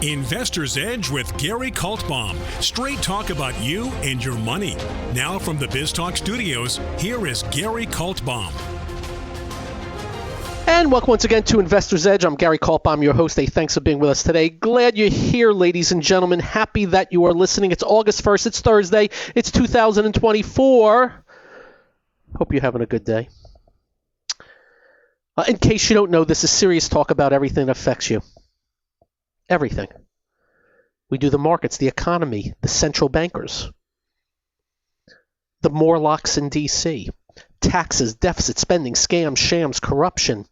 Investor's Edge with Gary Kaltbaum. Straight talk about you and your money. Now from the BizTalk studios, here is Gary Kaltbaum. And welcome once again to Investor's Edge. I'm Gary Kaltbaum, your host. Hey, thanks for being with us today. Glad you're here, ladies and gentlemen. Happy that you are listening. It's August 1st. It's Thursday. It's 2024. Hope you're having a good day. In case you don't know, this is serious talk about everything that affects you. Everything. We do the markets, the economy, the central bankers, the Morlocks in D.C., taxes, deficit spending, scams, shams, corruption.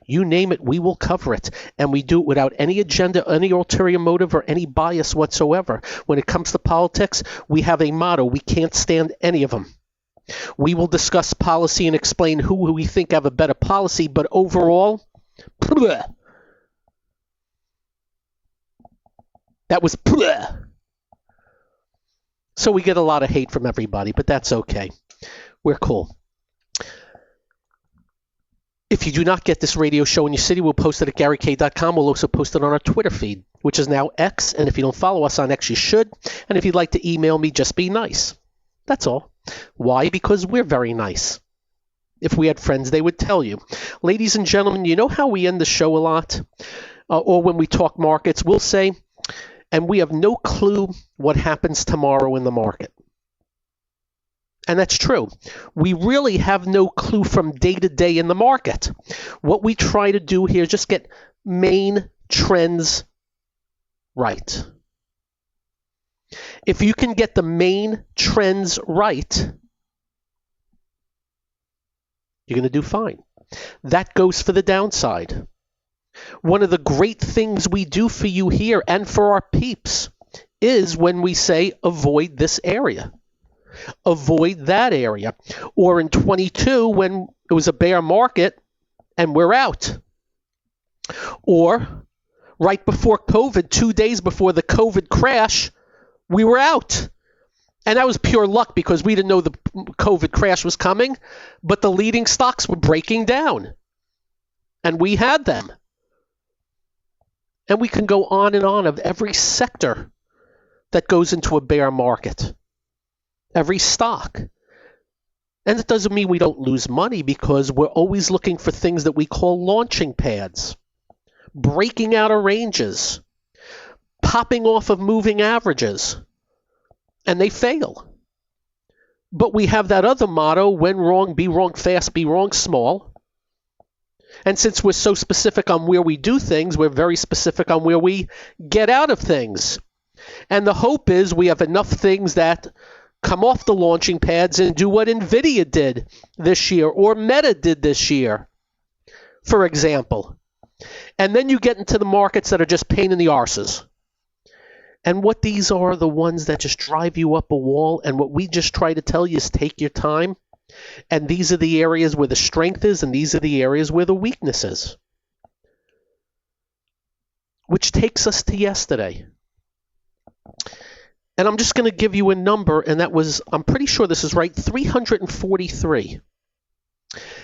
You name it, we will cover it. And we do it without any agenda, any ulterior motive, or any bias whatsoever. When it comes to politics, we have a motto. We can't stand any of them. We will discuss policy and explain who we think have a better policy, but overall, bleh. That was bleh. So we get a lot of hate from everybody, but that's okay. We're cool. If you do not get this radio show in your city, we'll post it at GaryK.com. We'll also post it on our Twitter feed, which is now X. And if you don't follow us on X, you should. And if you'd like to email me, just be nice. That's all. Why? Because we're very nice. If we had friends, they would tell you. Ladies and gentlemen, you know how we end the show a lot? Or when we talk markets, we'll say, and we have no clue what happens tomorrow in the market. And that's true. We really have no clue from day to day in the market. What we try to do here is just get main trends right. If you can get the main trends right, you're going to do fine. That goes for the downside. One of the great things we do for you here and for our peeps is when we say avoid this area. Avoid that area. Or in 22 when it was a bear market and we're out. Or right before COVID, 2 days before the COVID crash, we were out. And that was pure luck because we didn't know the COVID crash was coming, but the leading stocks were breaking down. And we had them. And we can go on and on of every sector that goes into a bear market. Every stock. And it doesn't mean we don't lose money because we're always looking for things that we call launching pads. Breaking out of ranges. Popping off of moving averages. And they fail. But we have that other motto, when wrong, be wrong fast, be wrong small. And since we're so specific on where we do things, we're very specific on where we get out of things. And the hope is we have enough things that come off the launching pads and do what NVIDIA did this year or Meta did this year, for example. And then you get into the markets that are just pain in the arses. And what these are the ones that just drive you up a wall. And what we just try to tell you is take your time. And these are the areas where the strength is, and these are the areas where the weakness is. Which takes us to yesterday. And I'm just going to give you a number, and that was, I'm pretty sure this is right, 343.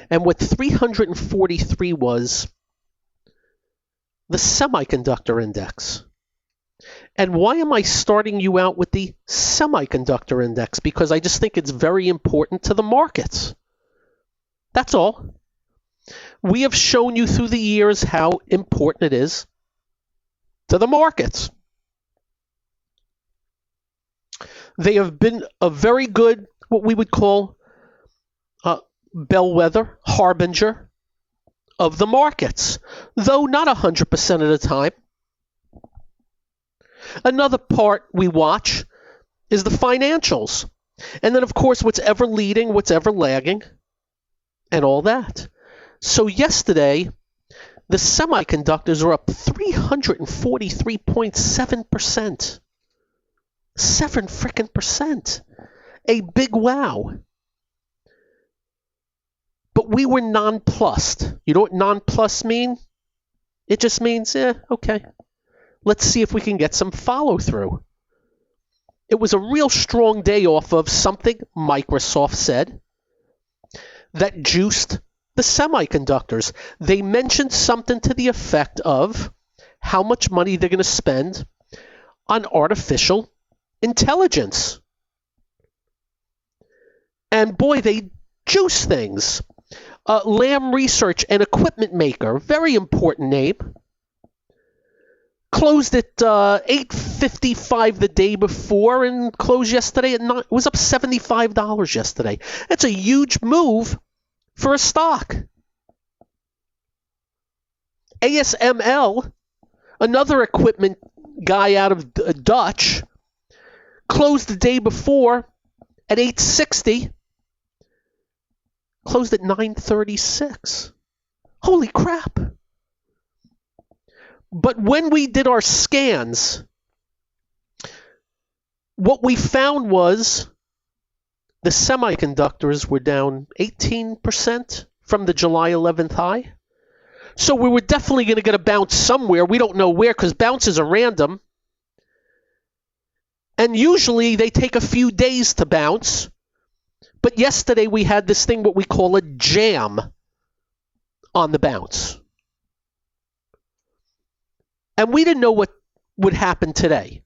And what 343 was, the semiconductor index. And why am I starting you out with the semiconductor index? Because I just think it's very important to the markets. That's all. We have shown you through the years how important it is to the markets. They have been a very good, what we would call bellwether, harbinger of the markets, though not 100% of the time. Another part we watch is the financials. And then, of course, what's ever leading, what's ever lagging, and all that. So yesterday, the semiconductors are up 343.7%. 7%. A big wow. But we were nonplussed. You know what nonplussed mean? It just means, okay. Let's see if we can get some follow-through. It was a real strong day off of something Microsoft said that juiced the semiconductors. They mentioned something to the effect of how much money they're going to spend on artificial intelligence. And boy, they juice things. Lam Research, an equipment maker, very important name, closed at 8.55 the day before and closed yesterday at it was up $75 yesterday. That's a huge move for a stock. ASML, another equipment guy out of Dutch, closed the day before at 8.60, closed at 9.36. Holy crap. But when we did our scans, what we found was the semiconductors were down 18% from the July 11th high. So we were definitely going to get a bounce somewhere. We don't know where because bounces are random. And usually they take a few days to bounce. But yesterday we had this thing, what we call a jam on the bounce. And we didn't know what would happen today.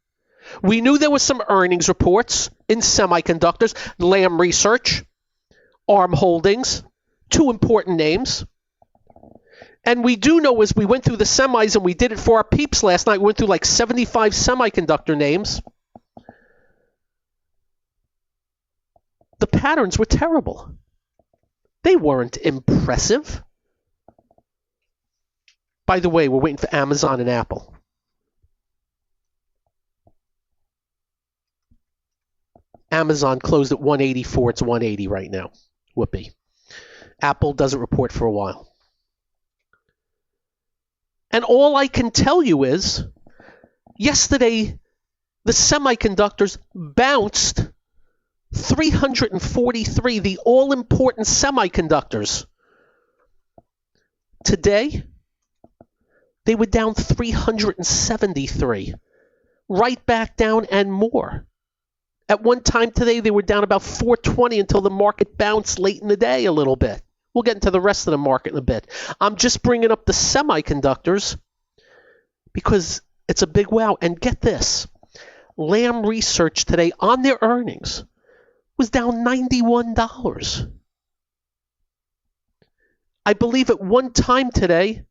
We knew there was some earnings reports in semiconductors, Lam Research, ARM Holdings, two important names. And we do know as we went through the semis, and we did it for our peeps last night, we went through like 75 semiconductor names. The patterns were terrible. They weren't impressive. By the way, we're waiting for Amazon and Apple. Amazon closed at 184. It's 180 right now. Whoopee. Apple doesn't report for a while. And all I can tell you is, yesterday, the semiconductors bounced 343, the all-important semiconductors. Today, they were down 373, right back down and more. At one time today, they were down about 420 until the market bounced late in the day a little bit. We'll get into the rest of the market in a bit. I'm just bringing up the semiconductors because it's a big wow. And get this, Lam Research today on their earnings was down $91. I believe at one time today,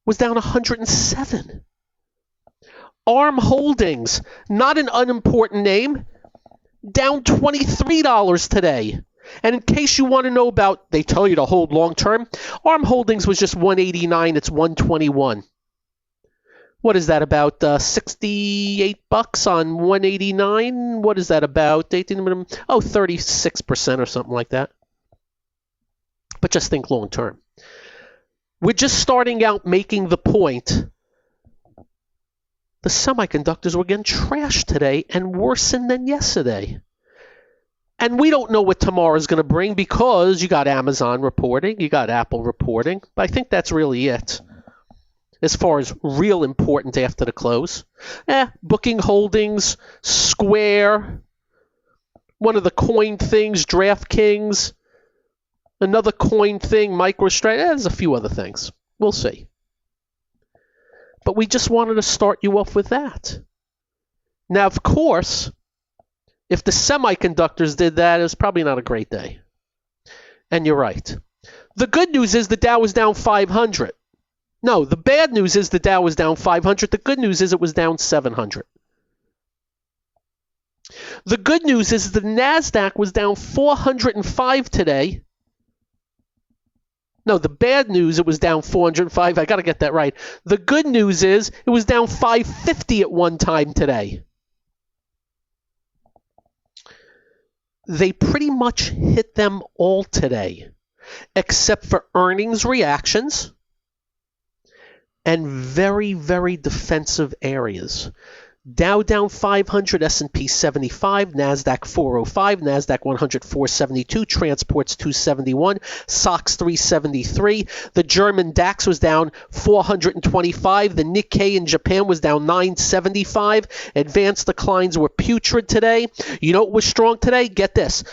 was down 107. ARM Holdings, not an unimportant name, down $23 today. And in case you want to know about, they tell you to hold long term, ARM Holdings was just 189, it's 121. What is that, about $68 on 189? What is that about? 36% or something like that. But just think long term. We're just starting out making the point. The semiconductors were getting trashed today and worsened than yesterday. And we don't know what tomorrow is going to bring because you got Amazon reporting, you got Apple reporting. But I think that's really it as far as real important after the close. Booking Holdings, Square, one of the coin things, DraftKings, another coin thing, MicroStrategy. There's a few other things. We'll see. But we just wanted to start you off with that. Now, of course, if the semiconductors did that, it's probably not a great day. And you're right. The good news is the Dow was down 500. No, the bad news is the Dow was down 500. The good news is it was down 700. The good news is the NASDAQ was down 405 today. No, the bad news, it was down 405. I got to get that right. The good news is it was down 550 at one time today. They pretty much hit them all today, except for earnings reactions and very, very defensive areas. Dow down 500, S&P 75, NASDAQ 405, NASDAQ 100 472, Transports 271, SOX 373. The German DAX was down 425. The Nikkei in Japan was down 975. Advanced declines were putrid today. You know what was strong today? Get this.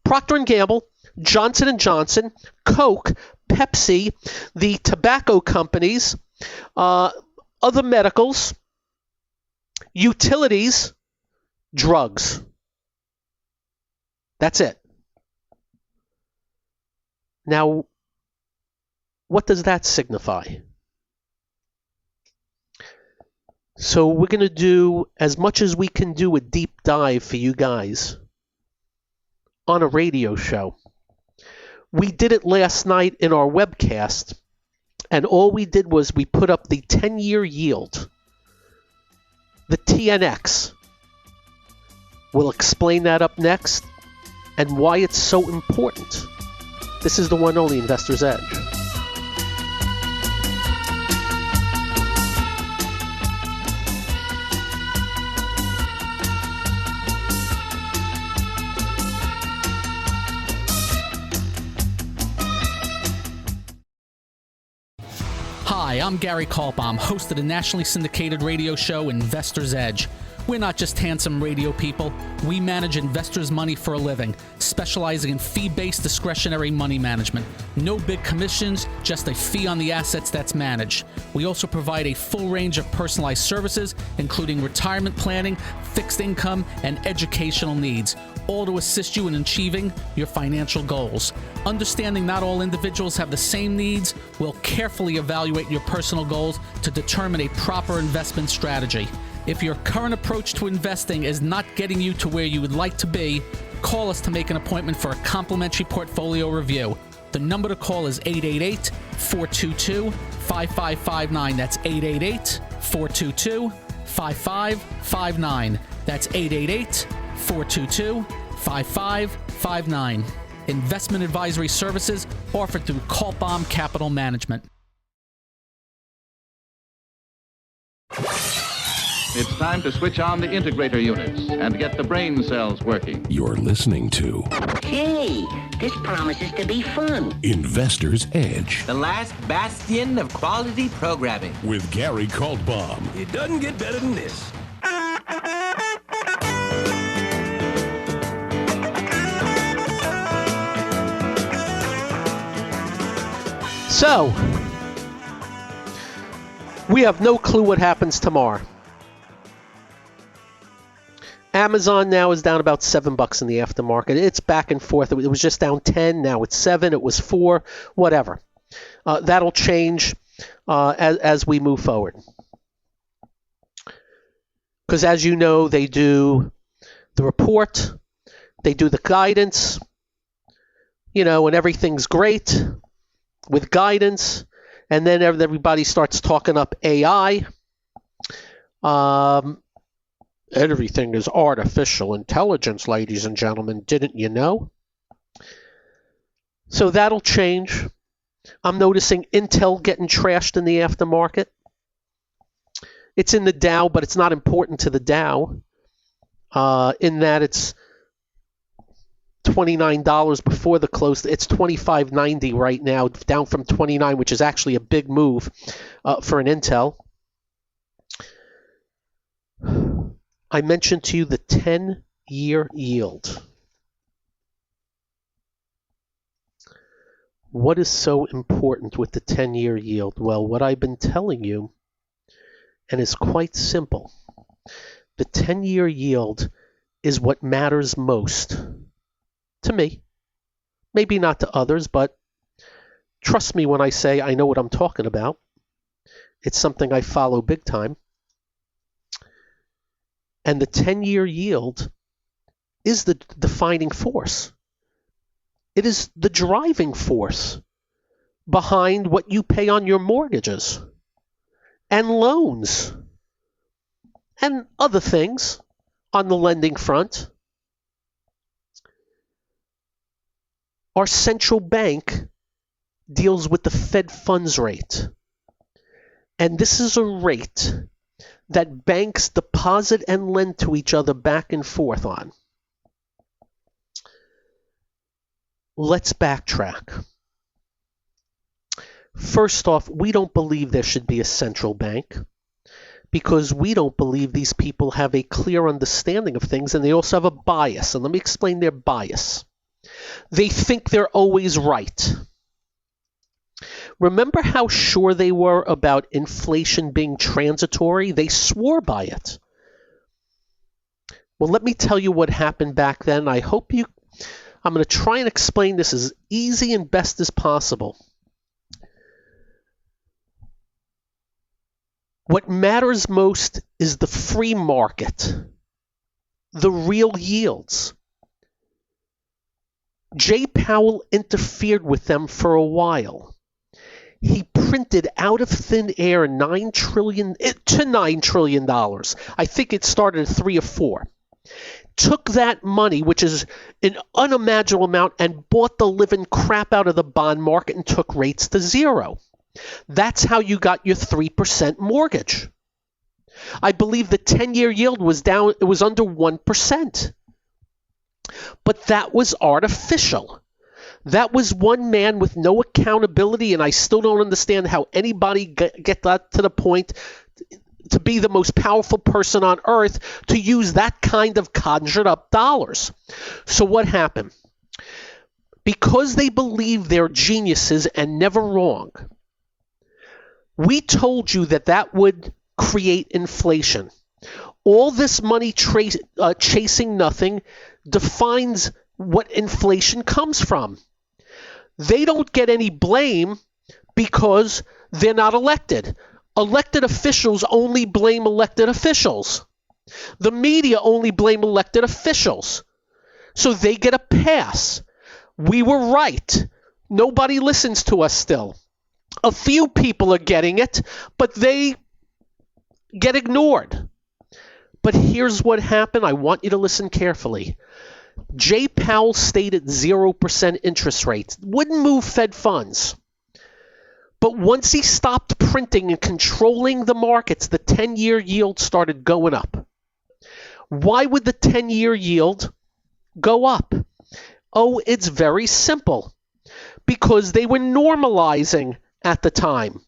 Procter & Gamble, Johnson & Johnson, Coke, Pepsi, the tobacco companies, other medicals, utilities, drugs. That's it. Now, what does that signify? So we're going to do as much as we can do a deep dive for you guys on a radio show. We did it last night in our webcast, and all we did was we put up the 10-year yield, the TNX. We'll explain that up next and why it's so important. This is the one only Investor's Edge. Hi, I'm Gary Kaltbaum, host of the nationally syndicated radio show Investor's Edge. We're not just handsome radio people. We manage investors' money for a living, specializing in fee-based discretionary money management. No big commissions, just a fee on the assets that's managed. We also provide a full range of personalized services, including retirement planning, fixed income, and educational needs, all to assist you in achieving your financial goals. Understanding not all individuals have the same needs, we'll carefully evaluate your personal goals to determine a proper investment strategy. If your current approach to investing is not getting you to where you would like to be, call us to make an appointment for a complimentary portfolio review. The number to call is 888-422-5559. That's 888-422-5559. That's 888-422-5559. Investment advisory services offered through Kaltbaum Capital Management. It's time to switch on the integrator units and get the brain cells working. You're listening to Hey, this promises to be fun. Investor's Edge The last bastion of quality programming. with Gary Kaltbaum. It doesn't get better than this. So, we have no clue what happens tomorrow. Amazon now is down about $7 in the aftermarket. It's back and forth. It was just down 10. Now it's 7. It was 4. Whatever. That'll change as we move forward. Because as you know, they do the report. They do the guidance. And everything's great with guidance. And then everybody starts talking up AI. Everything is artificial intelligence, ladies and gentlemen. Didn't you know? So that'll change. I'm noticing Intel getting trashed in the aftermarket. It's in the Dow, but it's not important to the Dow in that it's $29 before the close. It's $25.90 right now, down from $29, which is actually a big move for an Intel. I mentioned to you the 10-year yield. What is so important with the 10-year yield? Well, what I've been telling you, and it's quite simple. The 10-year yield is what matters most to me. Maybe not to others, but trust me when I say I know what I'm talking about. It's something I follow big time. And the 10-year yield is the defining force. It is the driving force behind what you pay on your mortgages and loans and other things on the lending front. Our central bank deals with the Fed funds rate. And this is a rate that banks deposit and lend to each other back and forth on. Let's backtrack. First off, we don't believe there should be a central bank because we don't believe these people have a clear understanding of things, and they also have a bias. And let me explain their bias. They think they're always right. Remember how sure they were about inflation being transitory? They swore by it. Well, let me tell you what happened back then. I'm going to try and explain this as easy and best as possible. What matters most is the free market, the real yields. Jay Powell interfered with them for a while. He printed out of thin air $9 trillion. I think it started at 3 or 4. Took that money, which is an unimaginable amount, and bought the living crap out of the bond market and took rates to 0. That's how you got your 3% mortgage. I believe the 10-year yield was down, it was under 1%. But that was artificial. That was one man with no accountability, and I still don't understand how anybody get that to the point to be the most powerful person on earth to use that kind of conjured up dollars. So what happened? Because they believe they're geniuses and never wrong, we told you that would create inflation. All this money chasing nothing defines what inflation comes from. They don't get any blame because they're not elected. Elected officials only blame elected officials. The media only blame elected officials. So they get a pass. We were right. Nobody listens to us still. A few people are getting it, but they get ignored. But here's what happened. I want you to listen carefully. Jay Powell stayed at 0% interest rates. Wouldn't move Fed funds. But once he stopped printing and controlling the markets, the 10-year yield started going up. Why would the 10-year yield go up? Oh, it's very simple. Because they were normalizing at the time.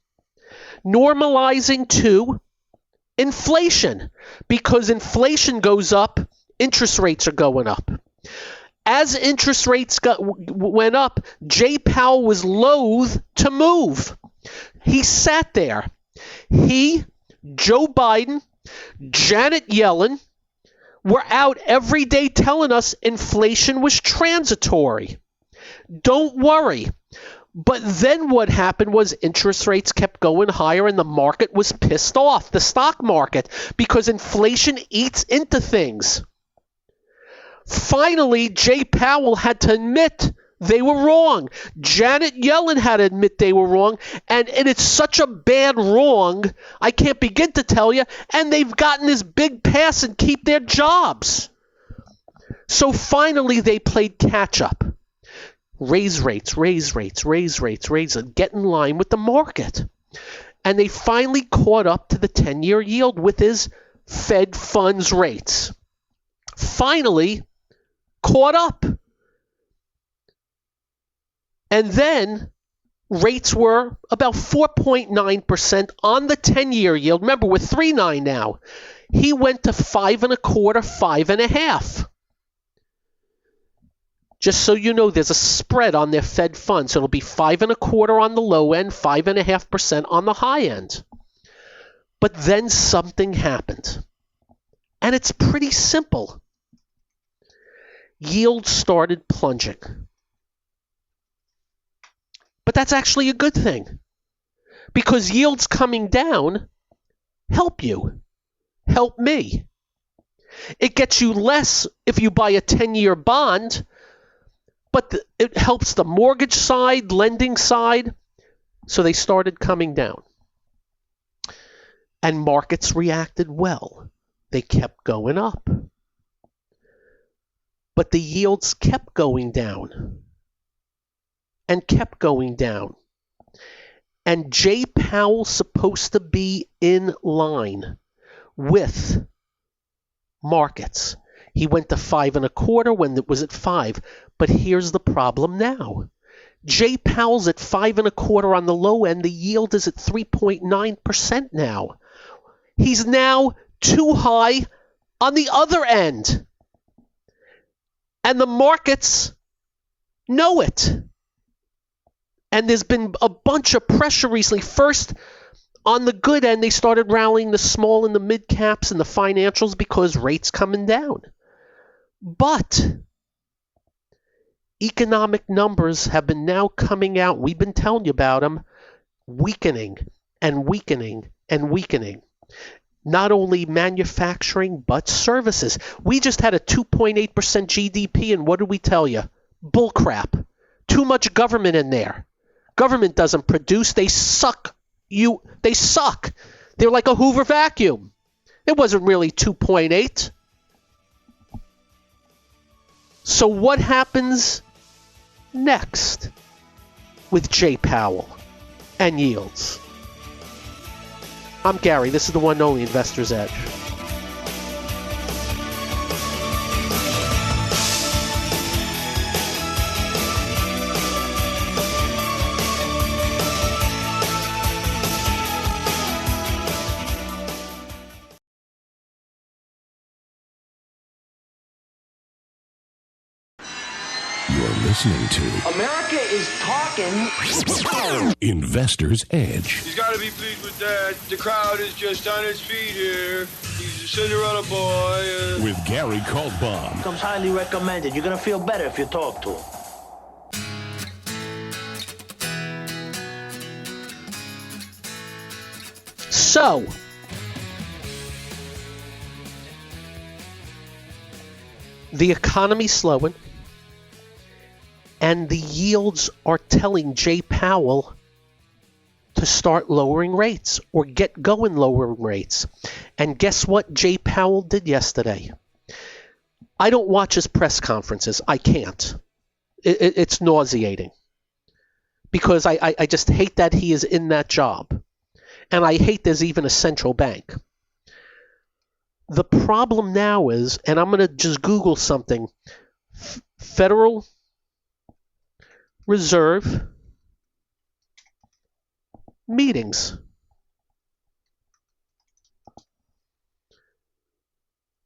Normalizing to inflation. Because inflation goes up, interest rates are going up. As interest rates went up, Jay Powell was loath to move. He sat there. He, Joe Biden, Janet Yellen were out every day telling us inflation was transitory. Don't worry. But then what happened was interest rates kept going higher and the market was pissed off, the stock market, because inflation eats into things. Finally, Jay Powell had to admit they were wrong. Janet Yellen had to admit they were wrong. And it's such a bad wrong, I can't begin to tell you. And they've gotten this big pass and keep their jobs. So finally, they played catch up. Raise rates, get in line with the market. And they finally caught up to the 10-year yield with his Fed funds rates. Finally caught up. And then rates were about 4.9% on the 10-year yield. Remember, we're 3.9 now. He went to 5.25, 5.5. Just so you know, there's a spread on their Fed funds. So it'll be 5.25 on the low end, 5.5% on the high end. But then something happened. And it's pretty simple. Yields started plunging. But that's actually a good thing. Because yields coming down help you. Help me. It gets you less if you buy a 10-year bond, but it helps the mortgage side, lending side. So they started coming down. And markets reacted well. They kept going up. But the yields kept going down. And kept going down. And Jay Powell's supposed to be in line with markets. He went to 5.25 when it was at 5. But here's the problem now. Jay Powell's at 5.25 on the low end. The yield is at 3.9% now. He's now too high on the other end. And the markets know it. And there's been a bunch of pressure recently. First, on the good end, they started rallying the small and the mid caps and the financials because rates coming down. But economic numbers have been now coming out. We've been telling you about them, weakening and weakening and weakening. Not only manufacturing, but services. We just had a 2.8% GDP, and what did we tell you? Bullcrap. Too much government in there. Government doesn't produce. They suck. They suck. They're like a Hoover vacuum. It wasn't really 2.8. So what happens next with Jay Powell and yields? I'm Gary. This is the one and only Investor's Edge. Listening to America is talking. Investor's Edge. He's got to be pleased with that. The crowd is just on its feet here. He's a Cinderella boy. With Gary Kaltbaum. Comes highly recommended. You're going to feel better if you talk to him. So, the economy's slowing. And the yields are telling Jay Powell to start lowering rates or get going lowering rates. And guess what Jay Powell did yesterday? I don't watch his press conferences. I can't. It's nauseating. Because I just hate that he is in that job. And I hate there's even a central bank. The problem now is, and I'm going to just Google something, Federal Reserve meetings.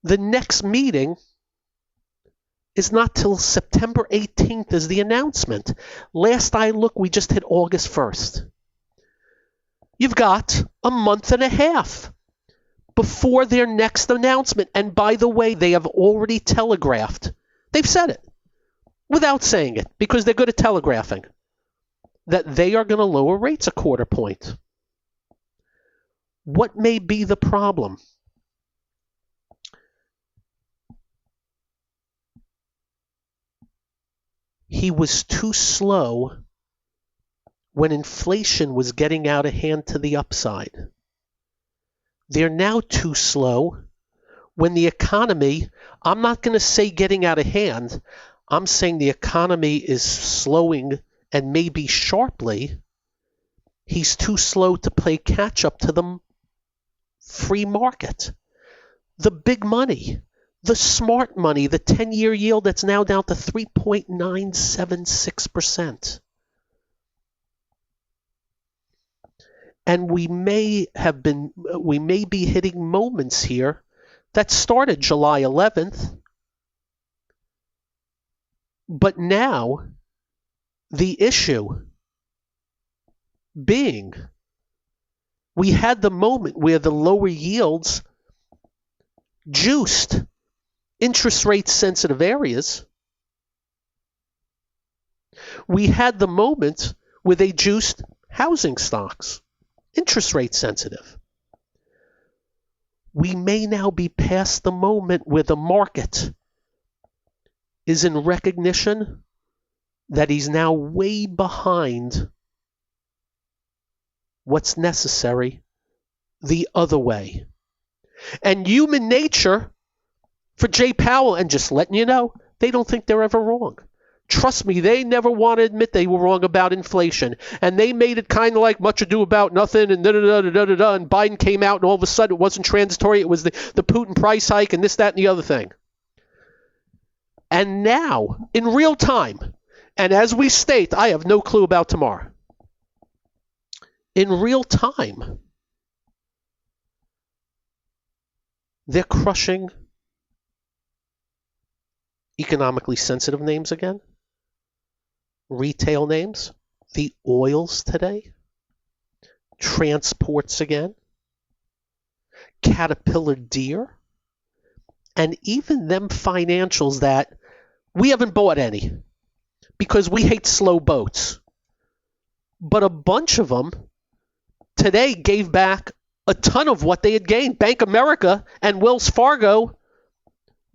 The next meeting is not till September 18th is the announcement. Last I looked, we just hit August 1st. You've got a month and a half before their next announcement. And by the way, they have already telegraphed. They've said it. Without saying it, because they're good at telegraphing, that they are going to lower rates a quarter point. What may be the problem? He was too slow when inflation was getting out of hand to the upside. They're now too slow when the economy, I'm not going to say getting out of hand, I'm saying the economy is slowing and maybe sharply. He's too slow to play catch up to the free market. The big money, the smart money, the 10-year yield that's now down to 3.976%. And we may be hitting moments here that started July 11th. But now, the issue being, we had the moment where the lower yields juiced interest rate sensitive areas. We had the moment where they juiced housing stocks, interest rate sensitive. We may now be past the moment where the market is in recognition that he's now way behind what's necessary the other way. And human nature for Jay Powell, and just letting you know, they don't think they're ever wrong. Trust me, they never want to admit they were wrong about inflation. And they made it kind of like much ado about nothing and da-da-da-da-da-da. And Biden came out and all of a sudden it wasn't transitory. It was the Putin price hike and this, that, and the other thing. And now, in real time, and as we state, I have no clue about tomorrow. In real time, they're crushing economically sensitive names again, retail names, the oils today, transports again, Caterpillar Deer, and even them financials that we haven't bought any because we hate slow boats. But a bunch of them today gave back a ton of what they had gained. Bank of America and Wells Fargo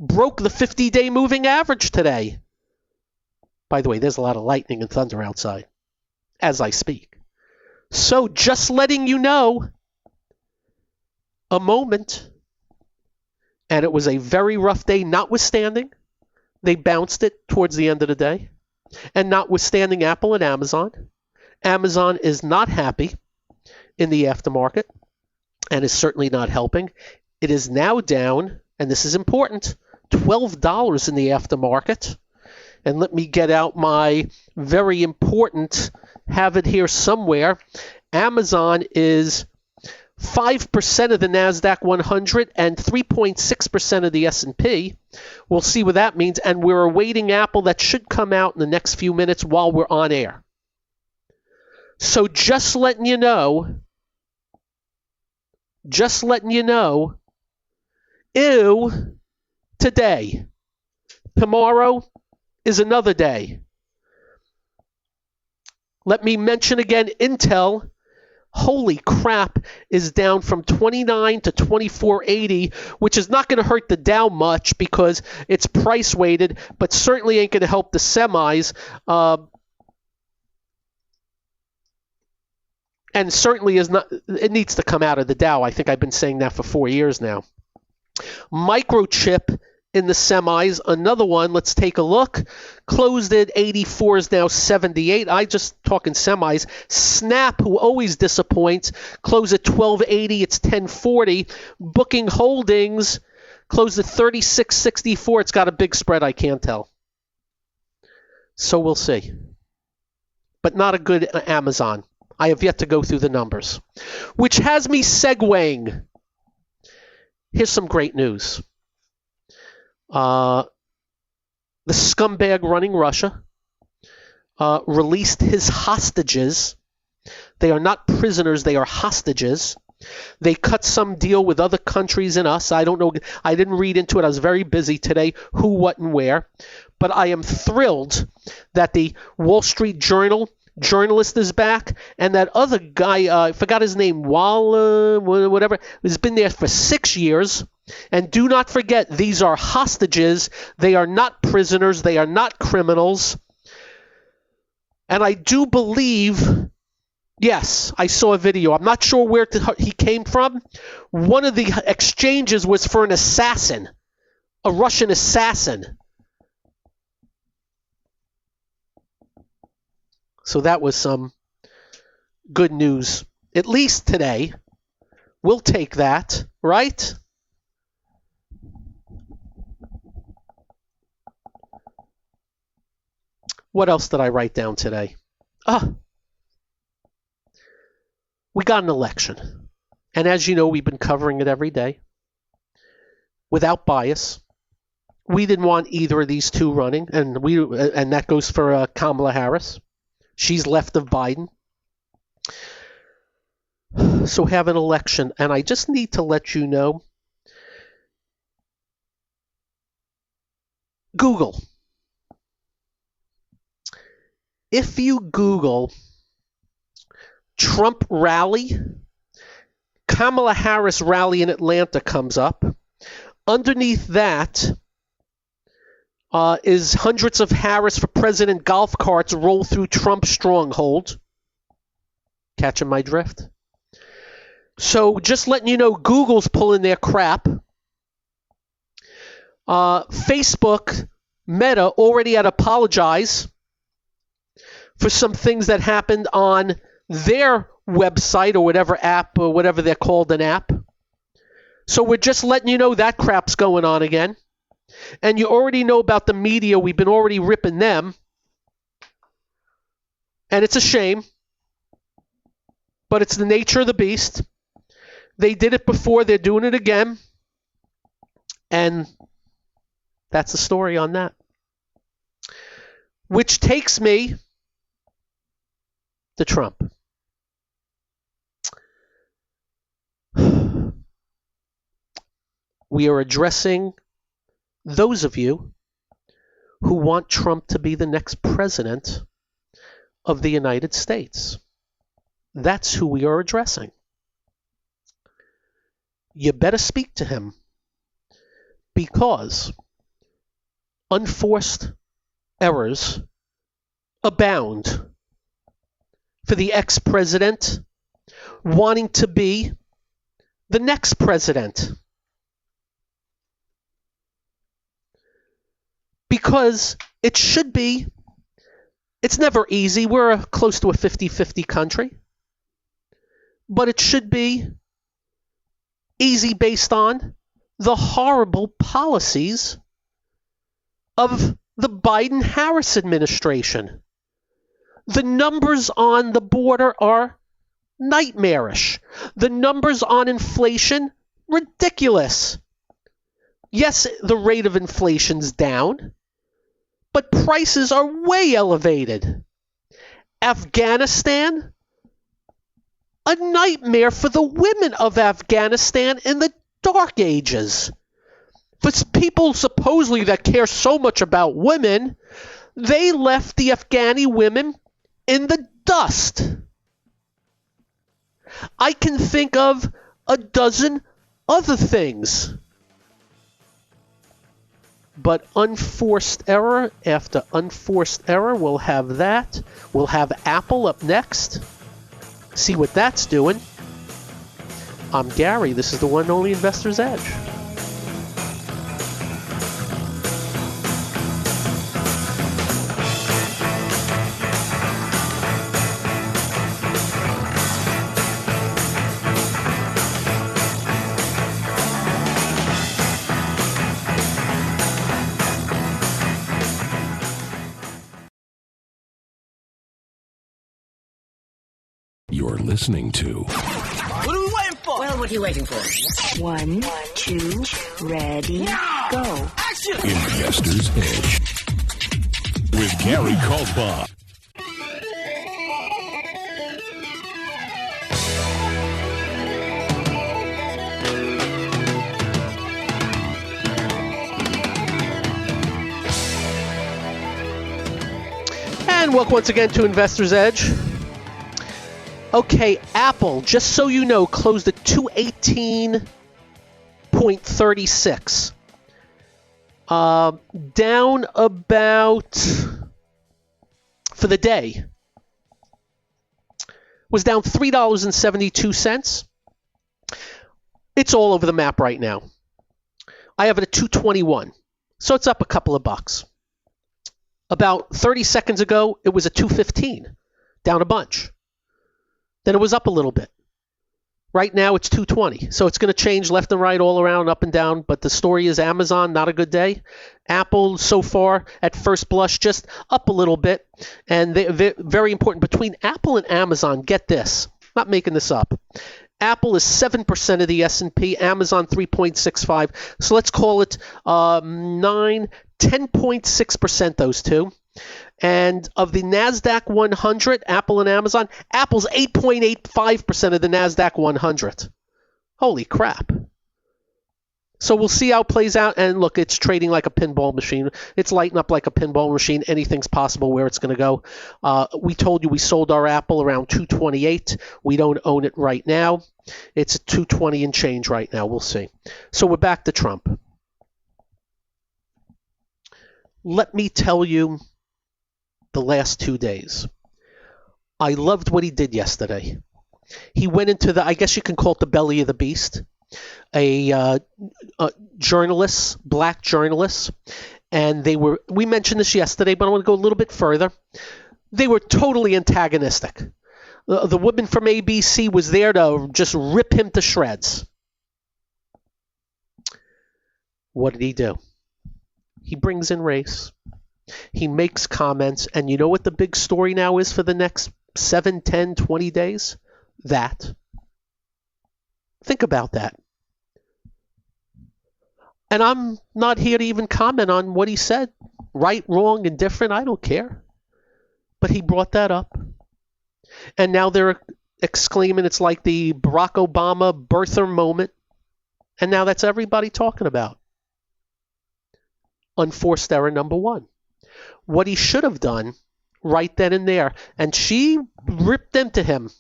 broke the 50-day moving average today. By the way, there's a lot of lightning and thunder outside as I speak. So just letting you know, a moment, and it was a very rough day, notwithstanding they bounced it towards the end of the day, and notwithstanding Apple and Amazon. Amazon is not happy in the aftermarket and is certainly not helping. It is now down, and this is important, $12 in the aftermarket. And let me get out my very important, have it here somewhere. Amazon is 5% of the NASDAQ 100 and 3.6% of the S&P. We'll see what that means. And we're awaiting Apple. That should come out in the next few minutes while we're on air. So just letting you know, ew, today. Tomorrow is another day. Let me mention again, Intel, holy crap, is down from 29 to 24.80, which is not going to hurt the Dow much because it's price weighted, but certainly ain't going to help the semis. And certainly is not. It needs to come out of the Dow. I think I've been saying that for 4 years now. Microchip in the semis, another one. Let's take a look. Closed at 84, is now 78. I just talking semis. Snap, who always disappoints, closed at 1280. It's 1040. Booking Holdings closed at 3664. It's got a big spread. I can't tell. So we'll see. But not a good Amazon. I have yet to go through the numbers, which has me segueing. Here's some great news. The scumbag running Russia released his hostages. They are not prisoners, they are hostages. They cut some deal with other countries and us. I don't know. I didn't read into it. I was very busy today, who, what, and where. But I am thrilled that the Wall Street Journal journalist is back, and that other guy, I forgot his name, Walla, whatever, has been there for 6 years. And do not forget, these are hostages. They are not prisoners. They are not criminals. And I do believe, yes, I saw a video. I'm not sure where he came from. One of the exchanges was for an assassin, a Russian assassin. So that was some good news, at least today. We'll take that, right? What else did I write down today? We got an election. And as you know, we've been covering it every day without bias. We didn't want either of these two running, and that goes for Kamala Harris. She's left of Biden. So have an election. And I just need to let you know, Google. If you Google Trump rally, Kamala Harris rally in Atlanta comes up. Underneath that is hundreds of Harris for President golf carts roll through Trump stronghold. Catching my drift? So just letting you know, Google's pulling their crap. Facebook, Meta, already had apologized for some things that happened on their website or whatever app or whatever they're called, an app. So we're just letting you know that crap's going on again. And you already know about the media. We've been already ripping them. And it's a shame. But it's the nature of the beast. They did it before. They're doing it again. And that's the story on that. Which takes me to Trump. We are addressing those of you who want Trump to be the next president of the United States. That's who we are addressing. You better speak to him, because unforced errors abound for the ex-president wanting to be the next president. Because it should be, it's never easy. We're close to a 50-50 country. But it should be easy based on the horrible policies of the Biden-Harris administration. The numbers on the border are nightmarish. The numbers on inflation, ridiculous. Yes, the rate of inflation's down, but prices are way elevated. Afghanistan, a nightmare for the women of Afghanistan in the Dark Ages. For people supposedly that care so much about women, they left the Afghani women in the dust. I can think of a dozen other things. But unforced error after unforced error, we'll have that. We'll have Apple up next. See what that's doing. I'm Gary. This is the one and only Investor's Edge. You're listening to What are we waiting for? Well, what are you waiting for? 1, 2, ready, go. Action! Investor's Edge with Gary Kaltbaum. And welcome once again to Investor's Edge. Okay, Apple, just so you know, closed at 218.36. Down about, for the day, was down $3.72. It's all over the map right now. I have it at 221, so it's up a couple of bucks. About 30 seconds ago, it was at 215, down a bunch. Then it was up a little bit. Right now it's 220. So it's going to change left and right, all around, up and down. But the story is Amazon, not a good day. Apple, so far, at first blush, just up a little bit. And very important, between Apple and Amazon, get this. Not making this up. Apple is 7% of the S&P, Amazon 3.65. So let's call it 10.6%, those two. And of the NASDAQ 100, Apple and Amazon, Apple's 8.85% of the NASDAQ 100. Holy crap. So we'll see how it plays out. And look, it's trading like a pinball machine. It's lighting up like a pinball machine. Anything's possible where it's going to go. We told you we sold our Apple around 228. We don't own it right now. It's at 220 and change right now. We'll see. So we're back to Trump. Let me tell you the last 2 days. I loved what he did yesterday. He went into the, I guess you can call it the belly of the beast. A journalist, black journalists, and we mentioned this yesterday, but I want to go a little bit further. They were totally antagonistic. The woman from ABC was there to just rip him to shreds. What did he do? He brings in race. He makes comments, and you know what the big story now is for the next 7, 10, 20 days? That. Think about that. And I'm not here to even comment on what he said. Right, wrong, indifferent, I don't care. But he brought that up. And now they're exclaiming it's like the Barack Obama birther moment. And now that's everybody talking about. Unforced error number one. What he should have done right then and there. And she ripped into him.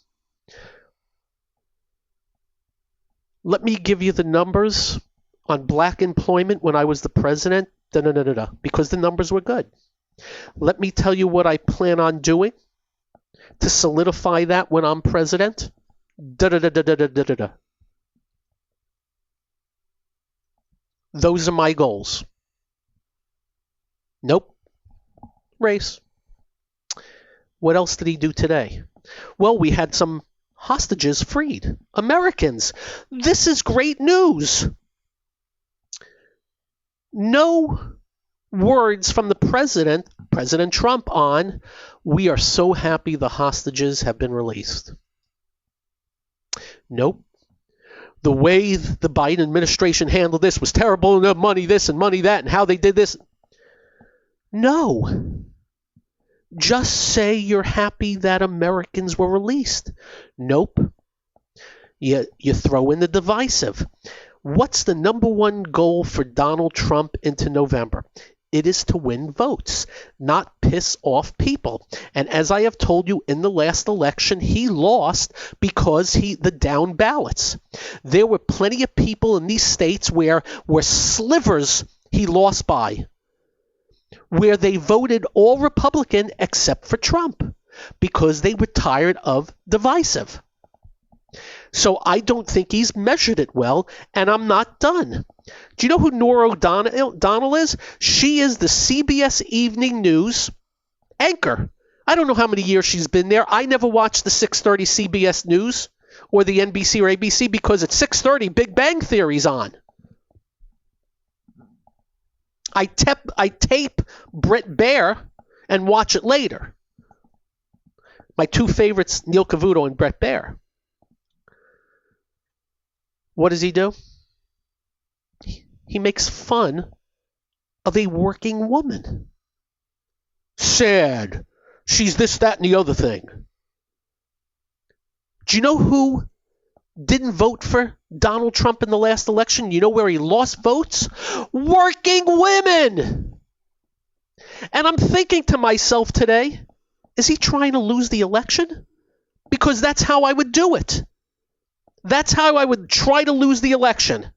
Let me give you the numbers on black employment when I was the president. Because the numbers were good. Let me tell you what I plan on doing to solidify that when I'm president. Those are my goals. Nope. Race. What else did he do today? Well, we had some hostages freed. Americans. This is great news. No words from the president, President Trump, on, we are so happy the hostages have been released. Nope. The way the Biden administration handled this was terrible, and money this and money that, and how they did this. No. Just say you're happy that Americans were released. Nope. You throw in the divisive. What's the number one goal for Donald Trump into November? It is to win votes, not piss off people. And as I have told you, in the last election, he lost because the down ballots. There were plenty of people in these states where slivers he lost by, where they voted all Republican except for Trump because they were tired of divisive. So I don't think he's measured it well, and I'm not done. Do you know who Norah O'Donnell is? She is the CBS Evening News anchor. I don't know how many years she's been there. I never watched the 6:30 CBS News or the NBC or ABC because at 6:30 Big Bang Theory's on. I tape Bret Baier and watch it later. My two favorites, Neil Cavuto and Bret Baier. What does he do? He makes fun of a working woman. Sad. She's this, that, and the other thing. Do you know who didn't vote for Donald Trump in the last election? You know where he lost votes? Working women! And I'm thinking to myself today, is he trying to lose the election? Because that's how I would do it. That's how I would try to lose the election.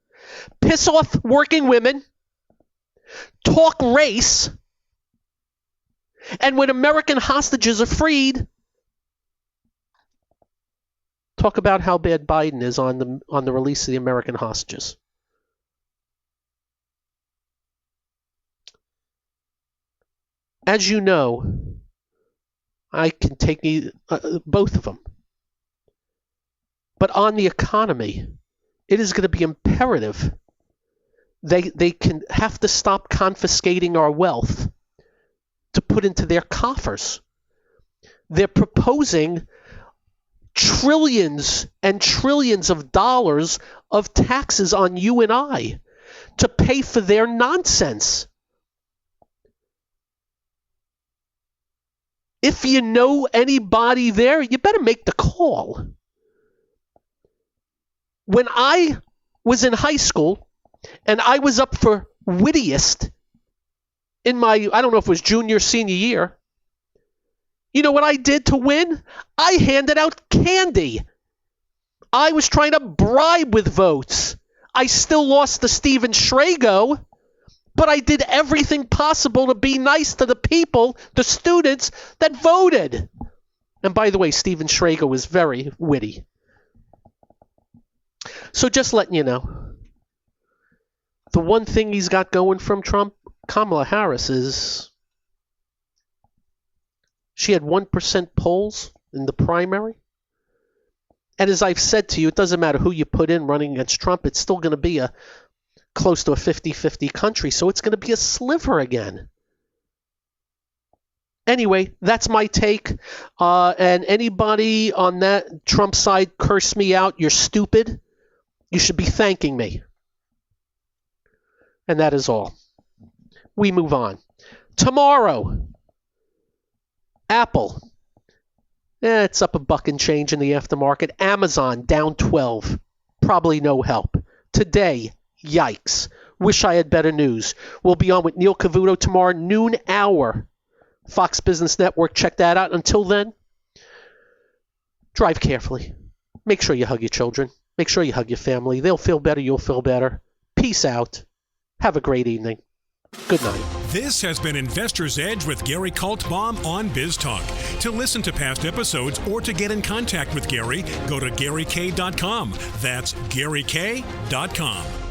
Piss off working women, talk race, and when American hostages are freed, talk about how bad Biden is on the release of the American hostages. As you know, I can take both of them. But on the economy, it is going to be imperative. They can have to stop confiscating our wealth to put into their coffers. They're proposing trillions and trillions of dollars of taxes on you and I to pay for their nonsense. If you know anybody there, you better make the call. When I was in high school and I was up for wittiest in my, I don't know if it was junior, senior year, you know what I did to win? I handed out candy. I was trying to bribe with votes. I still lost to Stephen Schrago, but I did everything possible to be nice to the people, the students that voted. And by the way, Stephen Schrago was very witty. So just letting you know, the one thing he's got going from Trump, Kamala Harris, is she had 1% polls in the primary. And as I've said to you, it doesn't matter who you put in running against Trump, it's still going to be close to a 50-50 country, so it's going to be a sliver again. Anyway, that's my take. And anybody on that Trump side curse me out, you're stupid. You should be thanking me. And that is all. We move on. Tomorrow, Apple It's up $1 and change in the aftermarket. Amazon down 12. Probably no help. Today, yikes. Wish I had better news. We'll be on with Neil Cavuto tomorrow, noon hour. Fox Business Network, check that out. Until then, drive carefully. Make sure you hug your children. Make sure you hug your family. They'll feel better. You'll feel better. Peace out. Have a great evening. Good night. This has been Investor's Edge with Gary Kaltbaum on BizTalk. To listen to past episodes or to get in contact with Gary, go to GaryK.com. That's GaryK.com.